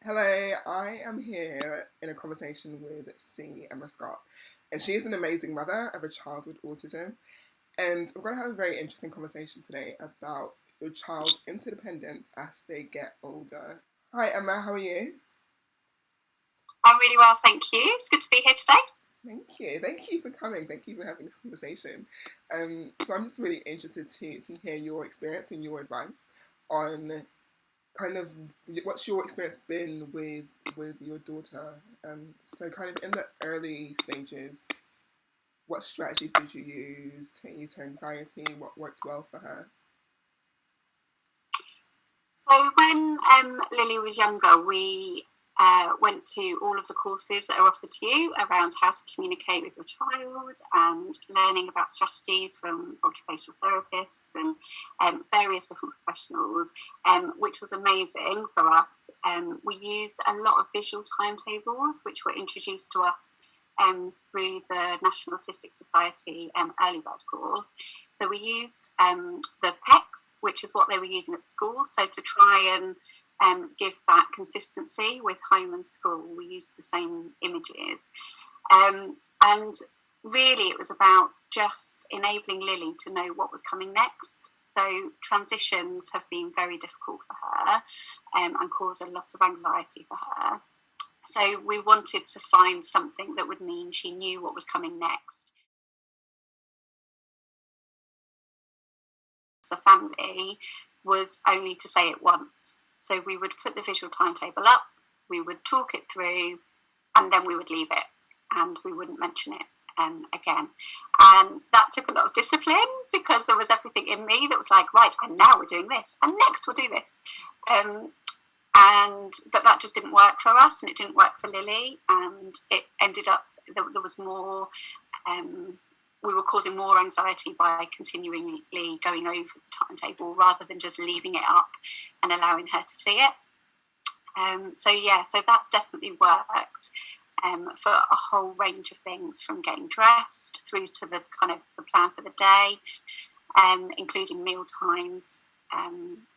Hello, I am here in a conversation with Cemma Scott, and she is an amazing mother of a child with autism. And we're going to have a very interesting conversation today about your child's interdependence as they get older. Hi, Emma, how are you? I'm really well, thank you. It's good to be here today. Thank you. Thank you for coming. Thank you for having this conversation. So I'm just really interested to hear your experience and your advice on kind of what's your experience been with your daughter. So kind of in the early stages, what strategies did you use to ease her anxiety? What worked well for her? So when Lily was younger, we went to all of the courses that are offered to you around how to communicate with your child and learning about strategies from occupational therapists and various different professionals, which was amazing for us. We used a lot of visual timetables, which were introduced to us through the National Autistic Society early bird course. So we used the PECs, which is what they were using at school. So to try and give that consistency with home and school, we used the same images. And really it was about just enabling Lily to know what was coming next. So transitions have been very difficult for her and cause a lot of anxiety for her. So we wanted to find something that would mean she knew what was coming next. As a family was only to say it once. So we would put the visual timetable up, we would talk it through, and then we would leave it and we wouldn't mention it again. And that took a lot of discipline because there was everything in me that was like, right, and now we're doing this, and next we'll do this. But that just didn't work for us, and it didn't work for Lily, and it ended up there was more we were causing more anxiety by continually going over the timetable rather than just leaving it up and allowing her to see it. So that definitely worked for a whole range of things, from getting dressed through to the kind of the plan for the day, including meal times.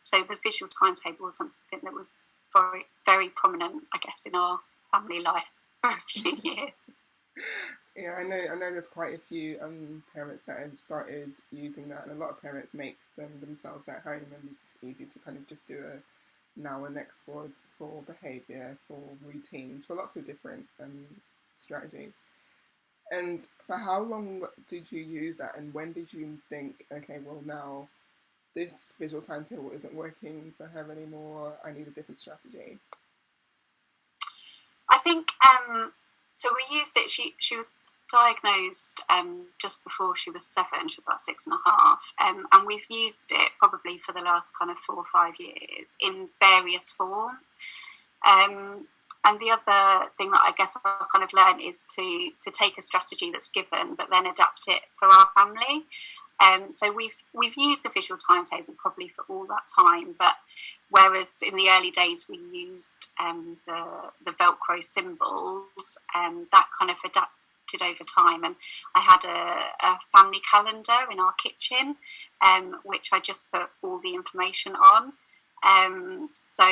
So the visual timetable was something that was very, very prominent, I guess, in our family life for a few years. Yeah, I know. There's quite a few parents that have started using that, and a lot of parents make them themselves at home, and it's just easy to kind of just do a now and next word for behaviour, for routines, for lots of different strategies. And for how long did you use that, and when did you think, okay, well now this visual timetable isn't working for her anymore. I need a different strategy. I think so. We used it. She was diagnosed just before she was 7. She was about 6.5, and we've used it probably for the last kind of 4 or 5 years in various forms. And the other thing that I guess I've kind of learned is to take a strategy that's given, but then adapt it for our family. So we've used a visual timetable probably for all that time, but whereas in the early days we used the Velcro symbols, that kind of adapted over time. And I had a family calendar in our kitchen, which I just put all the information on. So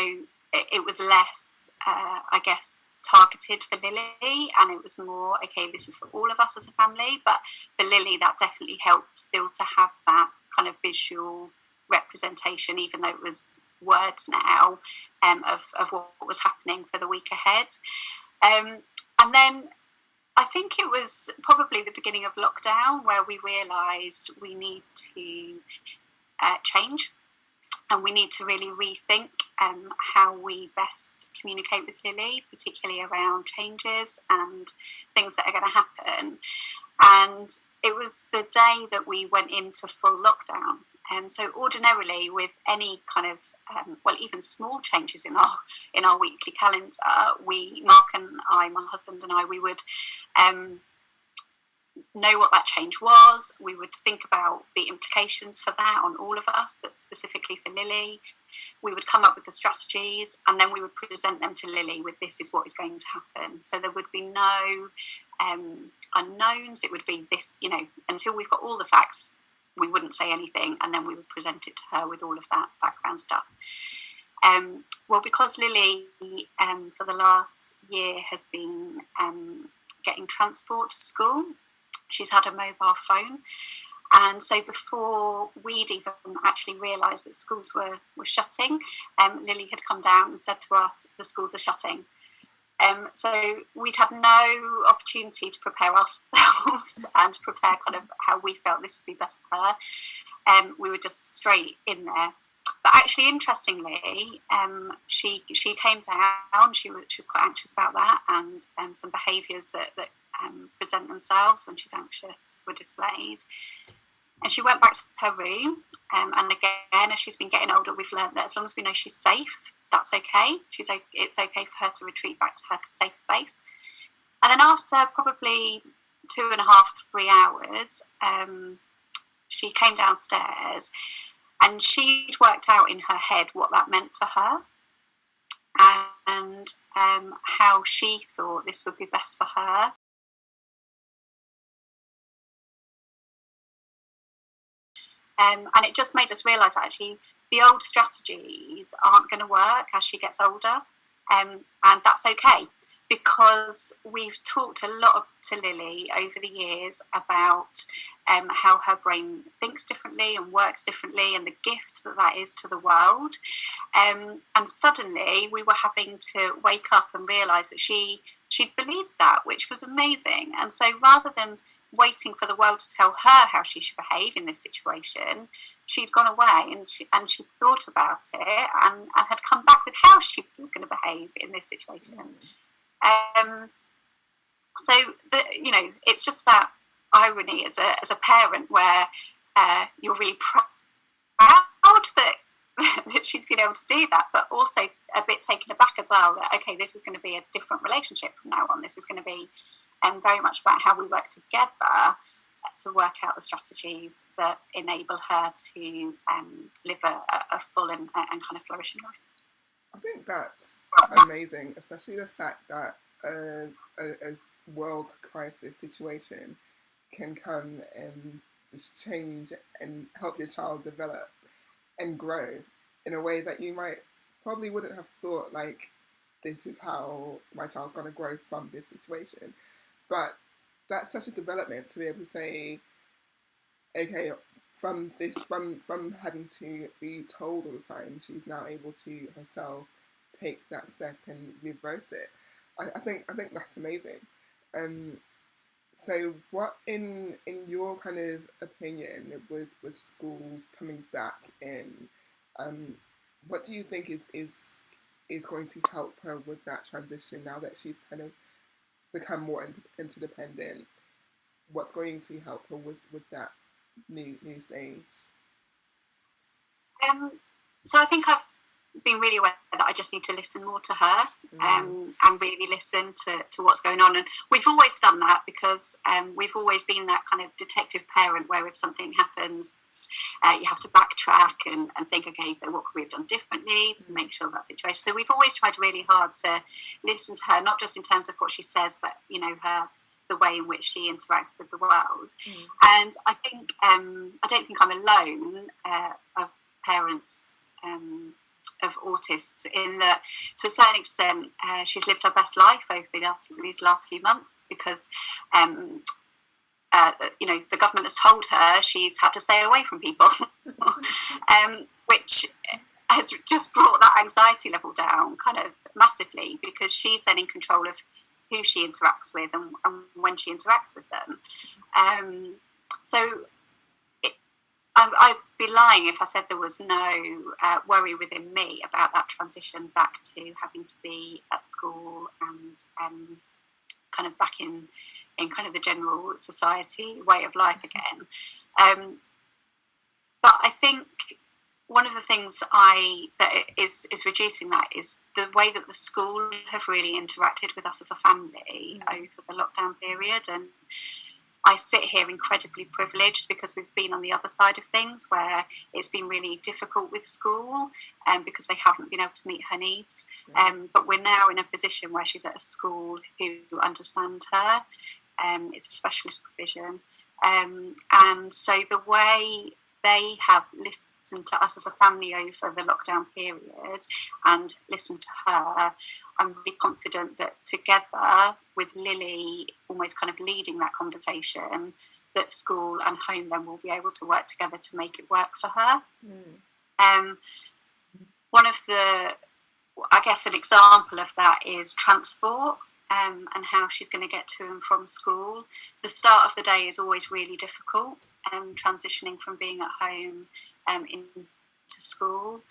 it was less, I guess, targeted for Lily, and it was more, okay, this is for all of us as a family. But for Lily, that definitely helped still to have that kind of visual representation, even though it was words now, of what was happening for the week ahead. And then I think it was probably the beginning of lockdown where we realised we need to change, and we need to really rethink how we best communicate with Lily, particularly around changes and things that are going to happen. And it was the day that we went into full lockdown. So ordinarily, with any kind of even small changes in our weekly calendar, Mark and I, my husband and I, we would know what that change was. We would think about the implications for that on all of us, but specifically for Lily. We would come up with the strategies, and then we would present them to Lily with, this is what is going to happen. So there would be no unknowns. It would be this, until we've got all the facts, we wouldn't say anything, and then we would present it to her with all of that background stuff. Well, because Lily for the last year has been getting transport to school, she's had a mobile phone. And so before we'd even actually realised that schools were shutting, Lily had come down and said to us, the schools are shutting. So we'd had no opportunity to prepare ourselves and to prepare kind of how we felt this would be best for her. We were just straight in there. But actually, interestingly, she came down. She was quite anxious about that, and some behaviours that present themselves when she's anxious were displayed. And she went back to her room, and again, as she's been getting older, we've learned that as long as we know she's safe, that's okay. It's okay for her to retreat back to her safe space. And then after probably 2.5, 3 hours, she came downstairs, and she'd worked out in her head what that meant for her, and how she thought this would be best for her. And it just made us realise that actually the old strategies aren't going to work as she gets older, and that's okay, because we've talked a lot to Lily over the years about how her brain thinks differently and works differently, and the gift that is to the world. And suddenly we were having to wake up and realise that she'd believed that, which was amazing. And so rather than waiting for the world to tell her how she should behave in this situation, she'd gone away and she thought about it and had come back with how she was going to behave in this situation. So it's just that irony as a parent, where you're really proud that that she's been able to do that, but also a bit taken aback as well that, okay, this is going to be a different relationship from now on. This is going to be very much about how we work together to work out the strategies that enable her to live a full and kind of flourishing life. I think that's amazing, especially the fact that a world crisis situation can come and just change and help your child develop and grow in a way that you probably wouldn't have thought, like, this is how my child's going to grow from this situation. But that's such a development to be able to say, okay, from having to be told all the time, she's now able to herself take that step and reverse it. I think that's amazing. So what, in your kind of opinion, with schools coming back in, what do you think is going to help her with that transition now that she's kind of become more interdependent? What's going to help her with that new stage? So I think I've been really aware that I just need to listen more to her, and really listen to what's going on. And we've always done that, because we've always been that kind of detective parent where if something happens, you have to backtrack and think, okay, so what could we have done differently to make sure that situation. So we've always tried really hard to listen to her, not just in terms of what she says, but the way in which she interacts with the world. And I think I don't think I'm alone of parents of autists, in that to a certain extent she's lived her best life over these last few months, because the government has told her she's had to stay away from people, which has just brought that anxiety level down kind of massively, because she's then in control of who she interacts with and when she interacts with them. So I'd be lying if I said there was no worry within me about that transition back to having to be at school and kind of back in kind of the general society way of life again. But I think one of the things that is reducing that is the way that the school have really interacted with us as a family over the lockdown period. And I sit here incredibly privileged, because we've been on the other side of things, where it's been really difficult with school because they haven't been able to meet her needs. But we're now in a position where she's at a school who understand her. It's a specialist provision. And so the way they have to us as a family over the lockdown period and listened to her, I'm really confident that together with Lily almost kind of leading that conversation, that school and home then will be able to work together to make it work for her. One of the, I guess an example of that is transport, and how she's going to get to and from school. The start of the day is always really difficult, transitioning from being at home into school.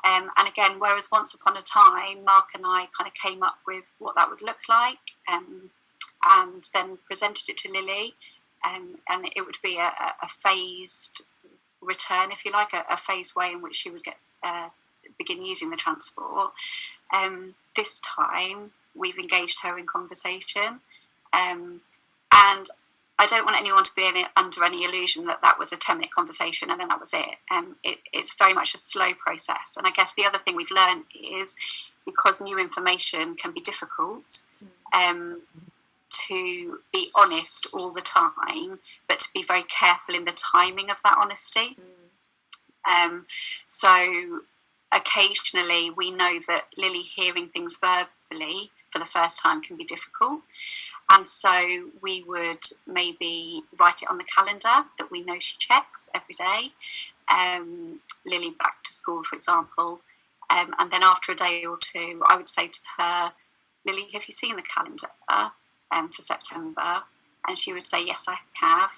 And again, whereas once upon a time, Mark and I kind of came up with what that would look like, and then presented it to Lily, and it would be a phased return, if you like, a phased way in which she would get begin using the transport. This time we've engaged her in conversation, and I don't want anyone to be under any illusion that that was a 10-minute conversation and then that was it. It's very much a slow process, and I guess the other thing we've learned is, because new information can be difficult, to be honest all the time, but to be very careful in the timing of that honesty. So occasionally we know that Lily hearing things verbally for the first time can be difficult, and so we would maybe write it on the calendar that we know she checks every day, Lily back to school, for example, and then after a day or two I would say to her, Lily, have you seen the calendar for September? And she would say, yes, I have.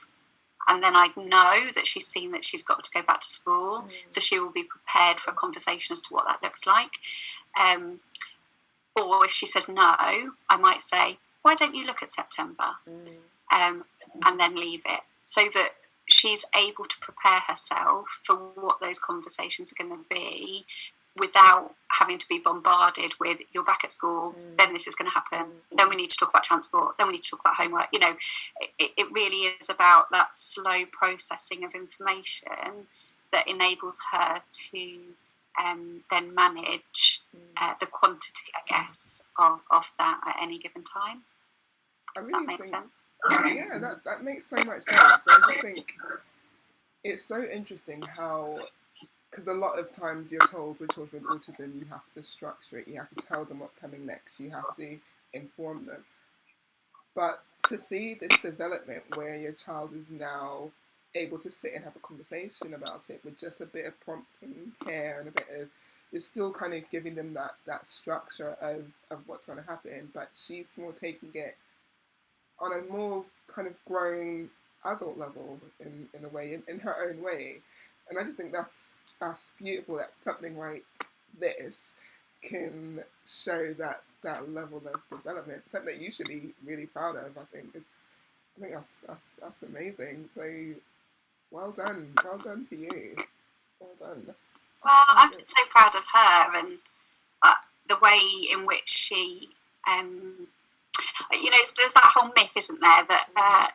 And then I'd know that she's seen that she's got to go back to school, so she will be prepared for a conversation as to what that looks like. Or if she says no, I might say, why don't you look at September? And then leave it, so that she's able to prepare herself for what those conversations are going to be, without having to be bombarded with, you're back at school, then this is going to happen, then we need to talk about transport, then we need to talk about homework. You know, it really is about that slow processing of information that enables her to then manage the quantity, I guess, of that at any given time. I really that makes sense. Yeah, that makes so much sense. I just think it's so interesting how, because a lot of times you're told with children with autism, you have to structure it, you have to tell them what's coming next, you have to inform them. But to see this development where your child is now able to sit and have a conversation about it with just a bit of prompting, care, and a bit of, it's still kind of giving them that structure of what's going to happen, but she's more taking it on a more kind of grown adult level in a way, in her own way. And I just think that's beautiful, that something like this can show that level of development, something that you should be really proud of. I think that's amazing. So well done to you. Well done. That's I'm so proud of her, and the way in which she, there's that whole myth, isn't there, that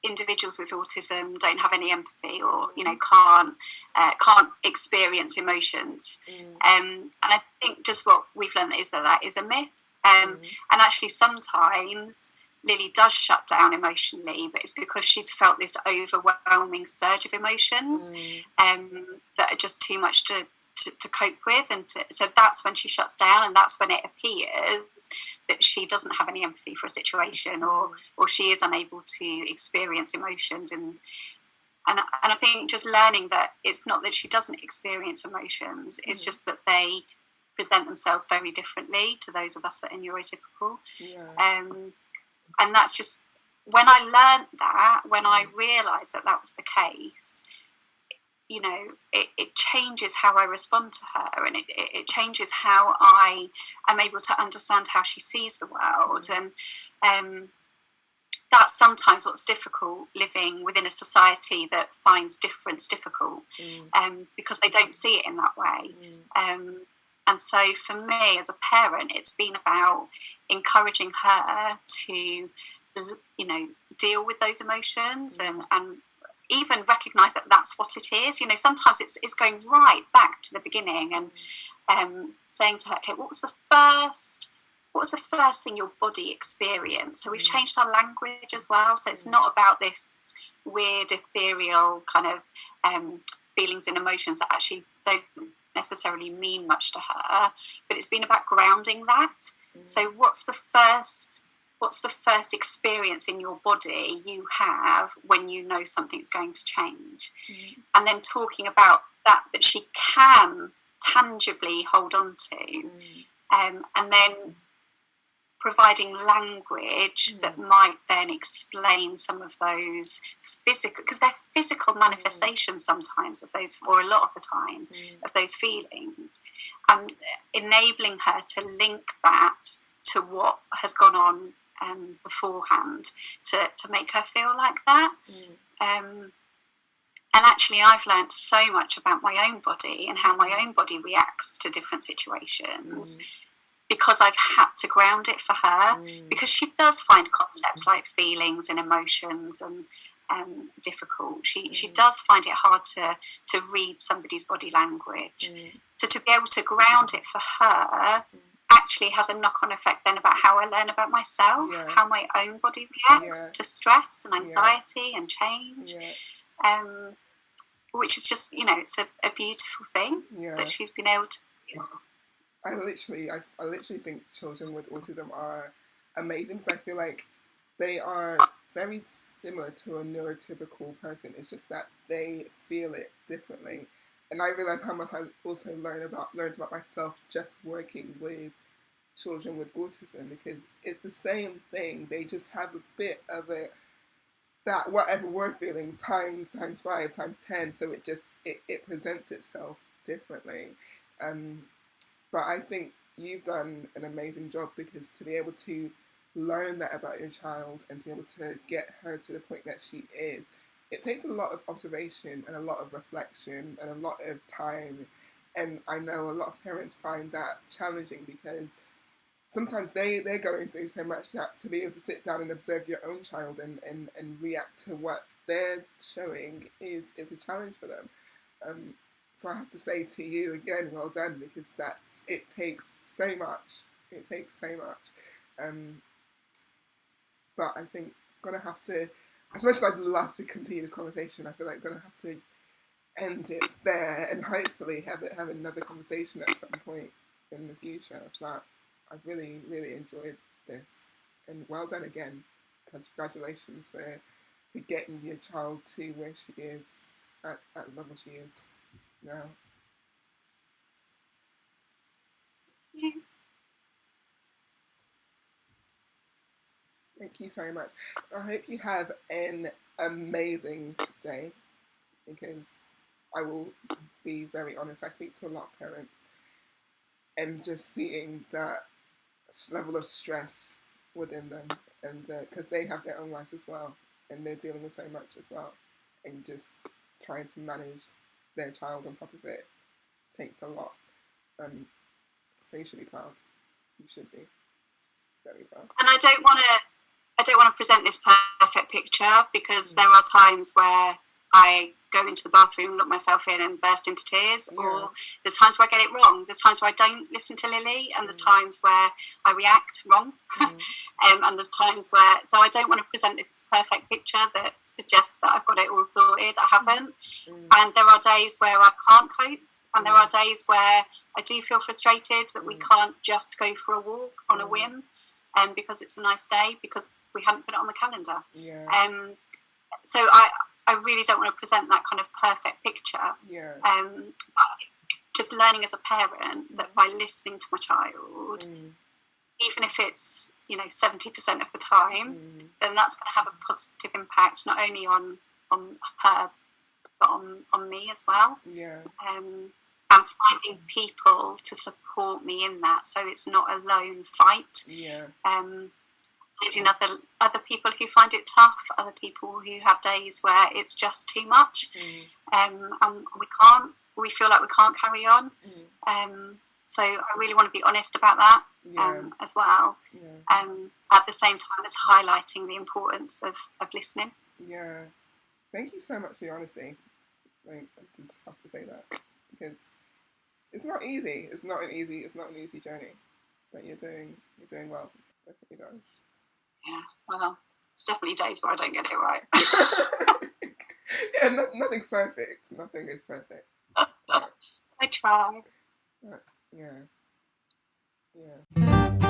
individuals with autism don't have any empathy, or can't experience emotions, and I think just what we've learned is that is a myth, and actually sometimes Lily does shut down emotionally, but it's because she's felt this overwhelming surge of emotions that are just too much to cope with, and so that's when she shuts down, and that's when it appears that she doesn't have any empathy for a situation, or she is unable to experience emotions, and I think just learning that it's not that she doesn't experience emotions, it's just that they present themselves very differently to those of us that are neurotypical. And that's just, when I learned that, when I realised that was the case, it changes how I respond to her, and it changes how I am able to understand how she sees the world. And that's sometimes what's difficult, living within a society that finds difference difficult, because they don't see it in that way. And so for me as a parent, it's been about encouraging her to, deal with those emotions, and even recognise that that's what it is. Sometimes it's going right back to the beginning, and saying to her, okay, what was the first thing your body experienced? So we've changed our language as well. So it's not about this weird ethereal kind of feelings and emotions that actually don't necessarily mean much to her, but it's been about grounding that. So what's the first experience in your body you have when you know something's going to change? And then talking about that she can tangibly hold on to, and then providing language that might then explain some of those physical, because they're physical manifestations sometimes of those, or a lot of the time, of those feelings, and enabling her to link that to what has gone on beforehand to make her feel like that. And actually, I've learned so much about my own body and how my own body reacts to different situations because I've had to ground it for her, because she does find concepts like feelings and emotions and difficult. She does find it hard to read somebody's body language. So to be able to ground it for her actually has a knock-on effect then about how I learn about myself, how my own body reacts to stress and anxiety and change. Which is just, it's a beautiful thing that she's been able to do. I literally think children with autism are amazing, because I feel like they are very similar to a neurotypical person. It's just that they feel it differently. And I realize how much I also learned about myself just working with children with autism, because it's the same thing. They just have a bit of that whatever we're feeling times 5 times 10, so it presents itself differently. But I think you've done an amazing job, because to be able to learn that about your child and to be able to get her to the point that she is, it takes a lot of observation and a lot of reflection and a lot of time. And I know a lot of parents find that challenging, because sometimes they're going through so much that to be able to sit down and observe your own child and react to what they're showing is a challenge for them. So I have to say to you again, well done, because it takes so much. It takes so much. But I think I'm gonna have to, as much as I'd love to continue this conversation, I feel like I'm gonna have to end it there and hopefully have another conversation at some point in the future. But I've really, really enjoyed this, and well done again. Congratulations for getting your child to where she is at the level she is now. Thank you so much. I hope you have an amazing day, because I will be very honest, I speak to a lot of parents, and just seeing that level of stress within them, and because they have their own lives as well, and they're dealing with so much as well, and just trying to manage their child on top of it takes a lot. So you should be proud. You should be very proud. And I don't want to present this perfect picture, because there are times where I go into the bathroom, lock myself in and burst into tears, or there's times where I get it wrong. There's times where I don't listen to Lily, and there's times where I react wrong. And there's times where, so I don't want to present this perfect picture that suggests that I've got it all sorted. I haven't. And there are days where I can't cope, and there are days where I do feel frustrated that we can't just go for a walk on a whim, because it's a nice day, because we hadn't put it on the calendar. So I really don't want to present that kind of perfect picture. Just learning as a parent that by listening to my child, even if it's 70% of the time, then that's going to have a positive impact not only on her but on me as well. And finding people to support me in that, so it's not a lone fight. Finding other people who find it tough, other people who have days where it's just too much, and we feel like we can't carry on. So I really want to be honest about that as well. At the same time as highlighting the importance of listening. Thank you so much for your honesty. I just have to say that, because it's not easy. It's not an easy journey, but you're doing well. Definitely does. Yeah, well, it's definitely days where I don't get it right. Yeah, nothing's perfect. Nothing is perfect. But, I try. but yeah, yeah.